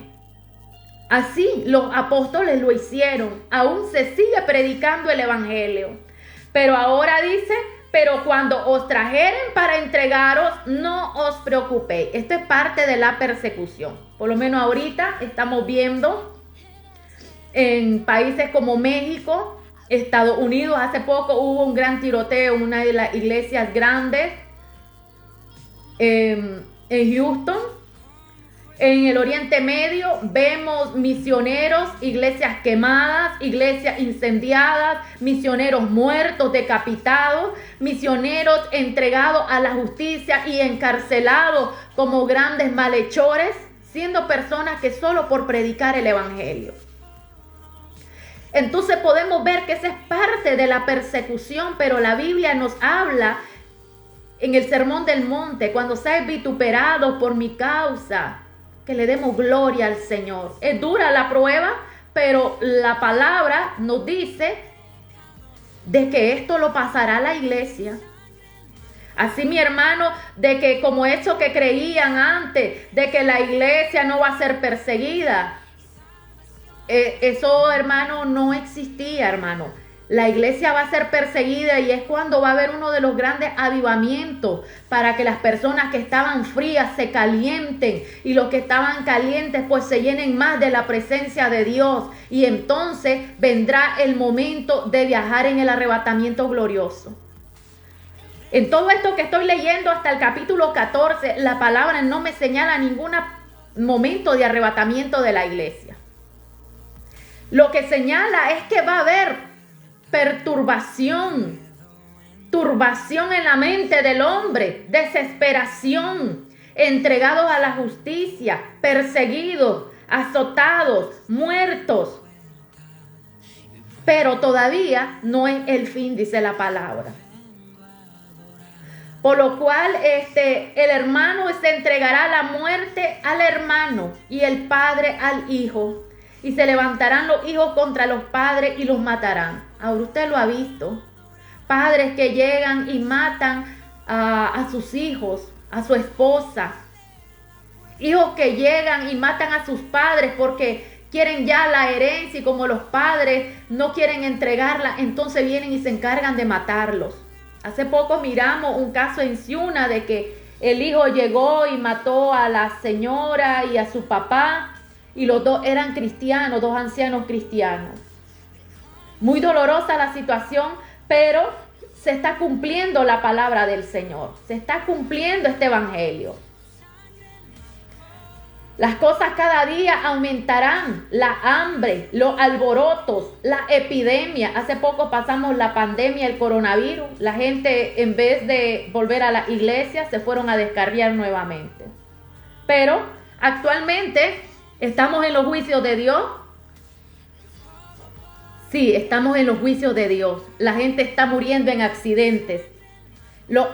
Así los apóstoles lo hicieron. Aún se sigue predicando el evangelio. Pero ahora dice: pero cuando os trajeren para entregaros, no os preocupéis. Esto es parte de la persecución. Por lo menos ahorita estamos viendo en países como México, Estados Unidos. Hace poco hubo un gran tiroteo en una de las iglesias grandes en Houston. En el Oriente Medio vemos misioneros, iglesias quemadas, iglesias incendiadas, misioneros muertos, decapitados, misioneros entregados a la justicia y encarcelados como grandes malhechores, siendo personas que solo por predicar el evangelio. Entonces podemos ver que esa es parte de la persecución, pero la Biblia nos habla en el Sermón del Monte, cuando seas vituperado por mi causa, que le demos gloria al Señor. Es dura la prueba, pero la palabra nos dice de que esto lo pasará a la iglesia. Así, mi hermano, de que como eso que creían antes, de que la iglesia no va a ser perseguida, eso, hermano, no existía, hermano. La iglesia va a ser perseguida y es cuando va a haber uno de los grandes avivamientos para que las personas que estaban frías se calienten y los que estaban calientes pues se llenen más de la presencia de Dios. Y entonces vendrá el momento de viajar en el arrebatamiento glorioso. En todo esto que estoy leyendo hasta el capítulo 14, la palabra no me señala ningún momento de arrebatamiento de la iglesia. Lo que señala es que va a haber perturbación, turbación en la mente del hombre, desesperación, entregados a la justicia, perseguidos, azotados, muertos. Pero todavía no es el fin, dice la palabra. Por lo cual el hermano se entregará a la muerte al hermano y el padre al hijo. Y se levantarán los hijos contra los padres y los matarán. Ahora usted lo ha visto. Padres que llegan y matan a sus hijos, a su esposa. Hijos que llegan y matan a sus padres porque quieren ya la herencia y como los padres no quieren entregarla, entonces vienen y se encargan de matarlos. Hace poco miramos un caso en Ciuna de que el hijo llegó y mató a la señora y a su papá. Y los dos eran cristianos, dos ancianos cristianos. Muy dolorosa la situación, pero se está cumpliendo la palabra del Señor. Se está cumpliendo este evangelio. Las cosas cada día aumentarán. La hambre, los alborotos, la epidemia. Hace poco pasamos la pandemia, el coronavirus. La gente, en vez de volver a la iglesia, se fueron a descarriar nuevamente. Pero actualmente ¿estamos en los juicios de Dios? Sí, estamos en los juicios de Dios. La gente está muriendo en accidentes.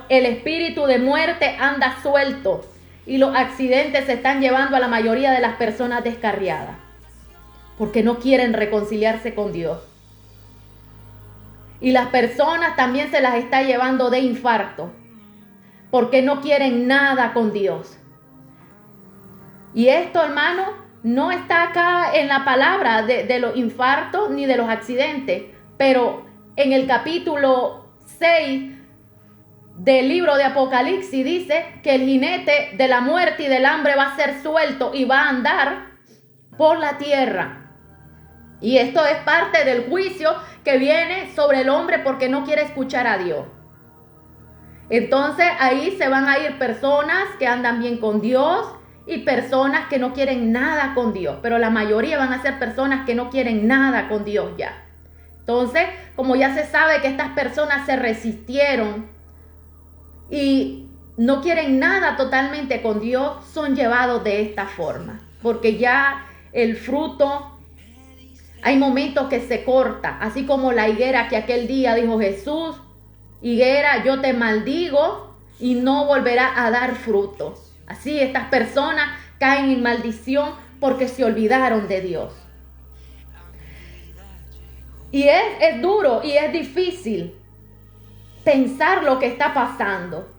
El espíritu de muerte anda suelto y los accidentes se están llevando a la mayoría de las personas descarriadas porque no quieren reconciliarse con Dios. Y las personas también se las está llevando de infarto porque no quieren nada con Dios. Y esto, hermano, no está acá en la palabra de los infartos ni de los accidentes, pero en el capítulo 6 del libro de Apocalipsis dice que el jinete de la muerte y del hambre va a ser suelto y va a andar por la tierra. Y esto es parte del juicio que viene sobre el hombre porque no quiere escuchar a Dios. Entonces ahí se van a ir personas que andan bien con Dios y personas que no quieren nada con Dios, pero la mayoría van a ser personas que no quieren nada con Dios ya. Entonces, como ya se sabe que estas personas se resistieron y no quieren nada totalmente con Dios, son llevados de esta forma, porque ya el fruto, hay momentos que se corta, así como la higuera que aquel día dijo Jesús: higuera, yo te maldigo y no volverá a dar fruto. Así estas personas caen en maldición porque se olvidaron de Dios. Y es duro y es difícil pensar lo que está pasando.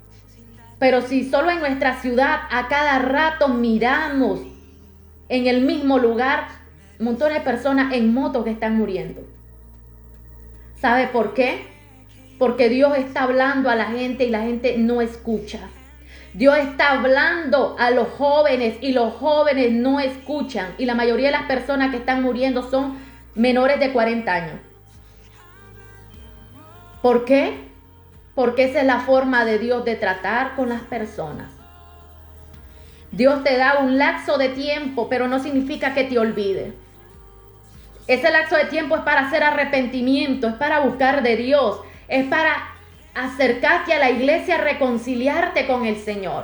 Pero si solo en nuestra ciudad a cada rato miramos en el mismo lugar montones de personas en motos que están muriendo. ¿Sabe por qué? Porque Dios está hablando a la gente y la gente no escucha. Dios está hablando a los jóvenes y los jóvenes no escuchan. Y la mayoría de las personas que están muriendo son menores de 40 años. ¿Por qué? Porque esa es la forma de Dios de tratar con las personas. Dios te da un lapso de tiempo, pero no significa que te olvide. Ese lapso de tiempo es para hacer arrepentimiento, es para buscar de Dios, es para acercarte a la iglesia, reconciliarte con el Señor.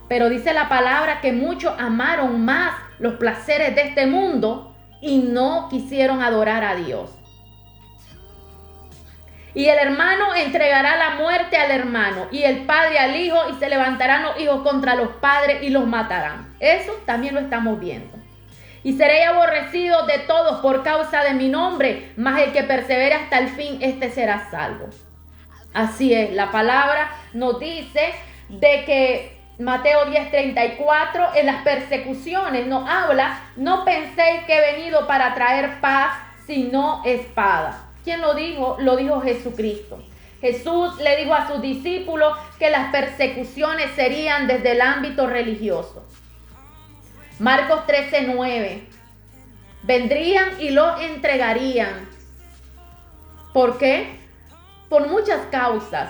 Pero dice la palabra que muchos amaron más los placeres de este mundo y no quisieron adorar a Dios. Y el hermano entregará la muerte al hermano y el padre al hijo, y se levantarán los hijos contra los padres y los matarán. Eso también lo estamos viendo. Y seréis aborrecidos de todos por causa de mi nombre, mas el que persevere hasta el fin, este será salvo. Así es, la palabra nos dice de que Mateo 10:34, en las persecuciones nos habla: no penséis que he venido para traer paz, sino espada. ¿Quién lo dijo? Lo dijo Jesucristo. Jesús le dijo a sus discípulos que las persecuciones serían desde el ámbito religioso. Marcos 13:9. Vendrían y lo entregarían. ¿Por qué? Por muchas causas.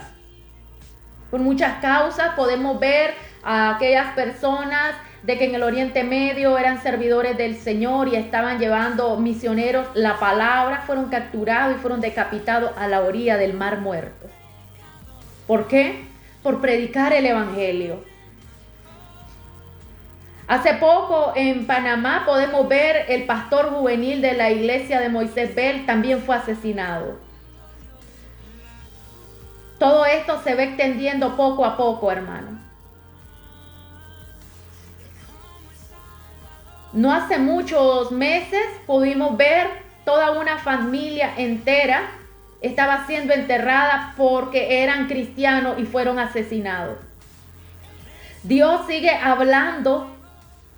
Por muchas causas podemos ver a aquellas personas de que en el Oriente Medio eran servidores del Señor y estaban llevando misioneros la palabra, fueron capturados y fueron decapitados a la orilla del Mar Muerto. ¿Por qué? Por predicar el Evangelio. Hace poco en Panamá podemos ver el pastor juvenil de la iglesia de Moisés Bell, también fue asesinado. Todo esto se va extendiendo poco a poco, hermano. No hace muchos meses pudimos ver toda una familia entera estaba siendo enterrada porque eran cristianos y fueron asesinados. Dios sigue hablando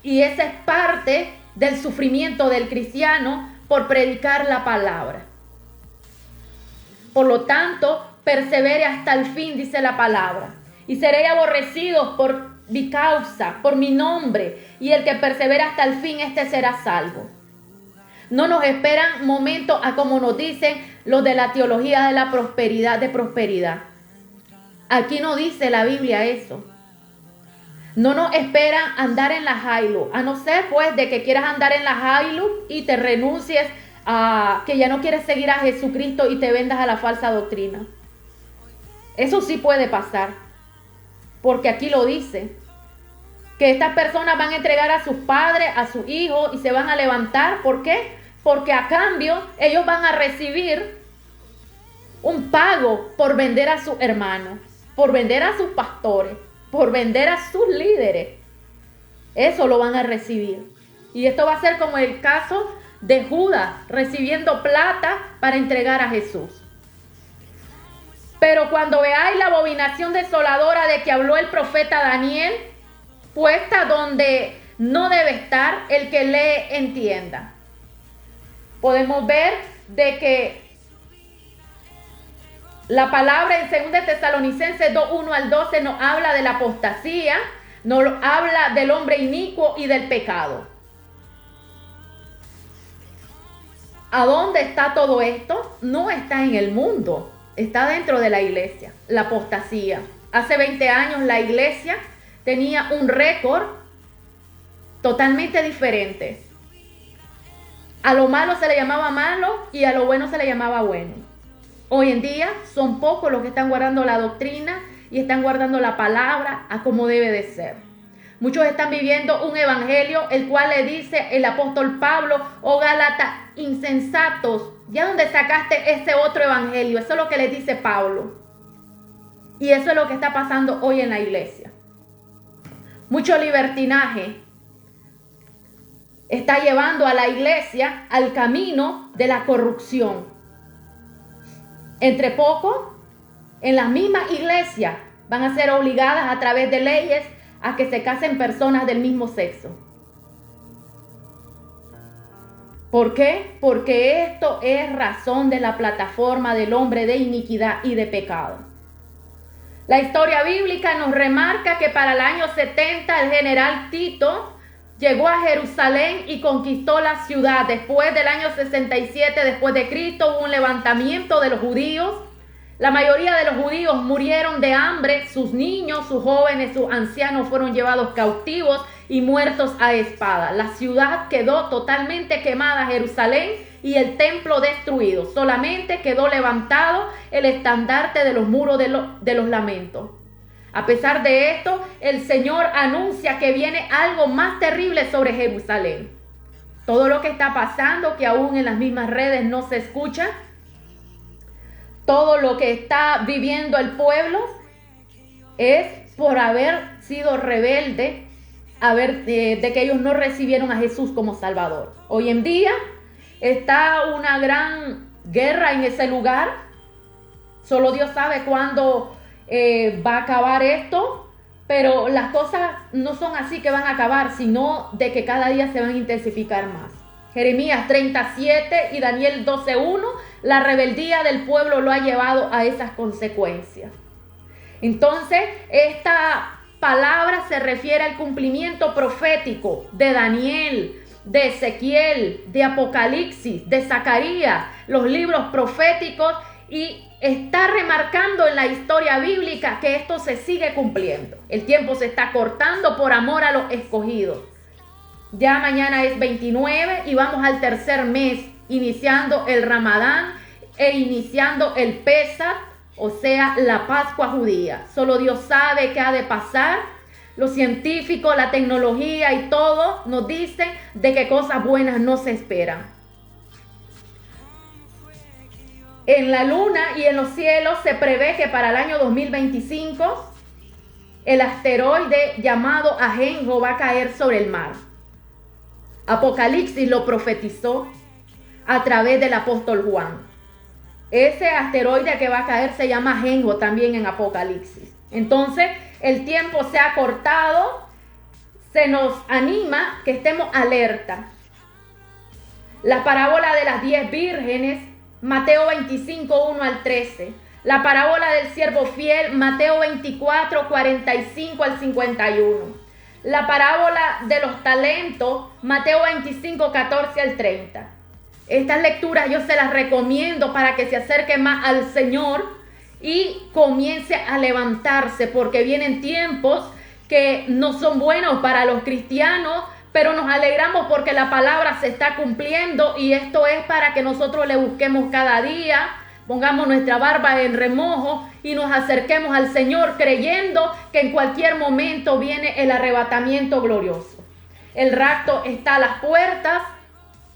y esa es parte del sufrimiento del cristiano por predicar la palabra. Por lo tanto, persevere hasta el fin, dice la palabra. Y seréis aborrecidos por mi causa, por mi nombre, y el que persevera hasta el fin, este será salvo. No nos esperan momentos a como nos dicen los de la teología de la prosperidad, Aquí no dice la Biblia eso. No nos esperan andar en la Hilux, a no ser pues de que quieras andar en la Hilux y te renuncies a que ya no quieres seguir a Jesucristo y te vendas a la falsa doctrina. Eso sí puede pasar, porque aquí lo dice, que estas personas van a entregar a sus padres, a sus hijos y se van a levantar. ¿Por qué? Porque a cambio ellos van a recibir un pago por vender a sus hermanos, por vender a sus pastores, por vender a sus líderes. Eso lo van a recibir. Y esto va a ser como el caso de Judas recibiendo plata para entregar a Jesús. Pero cuando veáis la abominación desoladora de que habló el profeta Daniel, puesta donde no debe estar, el que lee entienda. Podemos ver de que la palabra en 2 Tesalonicenses 2:1-12 nos habla de la apostasía, nos habla del hombre inicuo y del pecado. ¿A dónde está todo esto? No está en el mundo, está dentro de la iglesia, la apostasía. Hace 20 años la iglesia tenía un récord totalmente diferente. A lo malo se le llamaba malo y a lo bueno se le llamaba bueno. Hoy en día son pocos los que están guardando la doctrina y están guardando la palabra a como debe de ser. Muchos están viviendo un evangelio el cual le dice el apóstol Pablo: oh Gálatas insensatos, ¿ya dónde sacaste ese otro evangelio? Eso es lo que le dice Pablo. Y eso es lo que está pasando hoy en la iglesia. Mucho libertinaje está llevando a la iglesia al camino de la corrupción. Entre poco, en las mismas iglesias van a ser obligadas a través de leyes a que se casen personas del mismo sexo. ¿Por qué? Porque esto es razón de la plataforma del hombre de iniquidad y de pecado. La historia bíblica nos remarca que para el año 70 el general Tito llegó a Jerusalén y conquistó la ciudad. Después del año 67 después de Cristo hubo un levantamiento de los judíos La mayoría de los judíos murieron de hambre, sus niños, sus jóvenes, sus ancianos fueron llevados cautivos y muertos a espada. La ciudad quedó totalmente quemada, Jerusalén, y el templo destruido. Solamente quedó levantado el estandarte de los muros de los lamentos. A pesar de esto, el Señor anuncia que viene algo más terrible sobre Jerusalén. Todo lo que está pasando, que aún en las mismas redes no se escucha, todo lo que está viviendo el pueblo es por haber sido rebelde, de que ellos no recibieron a Jesús como Salvador. Hoy en día está una gran guerra en ese lugar. Solo Dios sabe cuándo va a acabar esto, pero las cosas no son así que van a acabar, sino de que cada día se van a intensificar más. Jeremías 37 y Daniel 12:1, la rebeldía del pueblo lo ha llevado a esas consecuencias. Entonces, esta palabra se refiere al cumplimiento profético de Daniel, de Ezequiel, de Apocalipsis, de Zacarías, los libros proféticos, y está remarcando en la historia bíblica que esto se sigue cumpliendo. El tiempo se está cortando por amor a los escogidos. Ya mañana es 29 y vamos al tercer mes, iniciando el Ramadán e iniciando el Pesach, o sea, la Pascua judía. Solo Dios sabe qué ha de pasar. Los científicos, la tecnología y todo nos dicen de que cosas buenas no se esperan. En la luna y en los cielos se prevé que para el año 2025 el asteroide llamado Ajenjo va a caer sobre el mar. Apocalipsis lo profetizó a través del apóstol Juan. Ese asteroide que va a caer se llama Ajenjo también en Apocalipsis. Entonces, el tiempo se ha cortado, se nos anima que estemos alerta. La parábola de las 10 vírgenes, Mateo 25, 1 al 13. La parábola del siervo fiel, Mateo 24, 45 al 51. La parábola de los talentos, Mateo 25, 14 al 30. Estas lecturas yo se las recomiendo para que se acerque más al Señor y comience a levantarse, porque vienen tiempos que no son buenos para los cristianos, pero nos alegramos porque la palabra se está cumpliendo, y esto es para que nosotros le busquemos cada día, pongamos nuestra barba en remojo y nos acerquemos al Señor creyendo que en cualquier momento viene el arrebatamiento glorioso. El rapto está a las puertas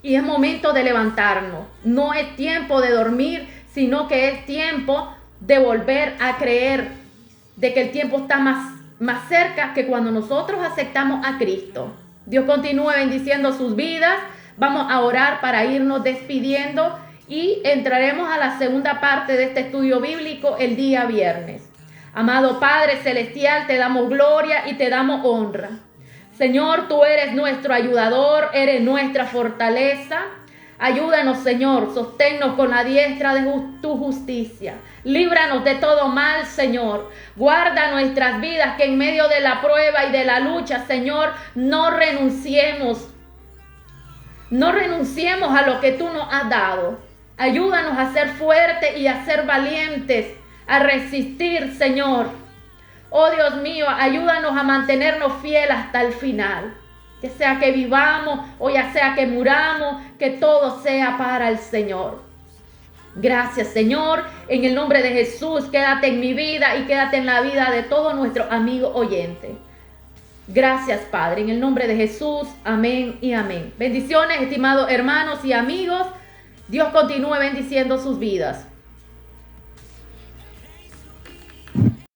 y es momento de levantarnos. No es tiempo de dormir, sino que es tiempo de volver a creer de que el tiempo está más cerca que cuando nosotros aceptamos a Cristo. Dios continúe bendiciendo sus vidas. Vamos a orar para irnos despidiendo y entraremos a la segunda parte de este estudio bíblico el día viernes. Amado Padre Celestial, te damos gloria y te damos honra. Señor, tú eres nuestro ayudador, eres nuestra fortaleza. Ayúdanos, Señor, sosténnos con la diestra de tu justicia. Líbranos de todo mal, Señor. Guarda nuestras vidas, que en medio de la prueba y de la lucha, Señor, no renunciemos. No renunciemos a lo que tú nos has dado. Ayúdanos a ser fuertes y a ser valientes, a resistir, Señor. Oh Dios mío, ayúdanos a mantenernos fieles hasta el final. Ya sea que vivamos o ya sea que muramos, que todo sea para el Señor. Gracias, Señor. En el nombre de Jesús, quédate en mi vida y quédate en la vida de todos nuestros amigos oyentes. Gracias, Padre. En el nombre de Jesús, amén y amén. Bendiciones, estimados hermanos y amigos. Dios continúe bendiciendo sus vidas.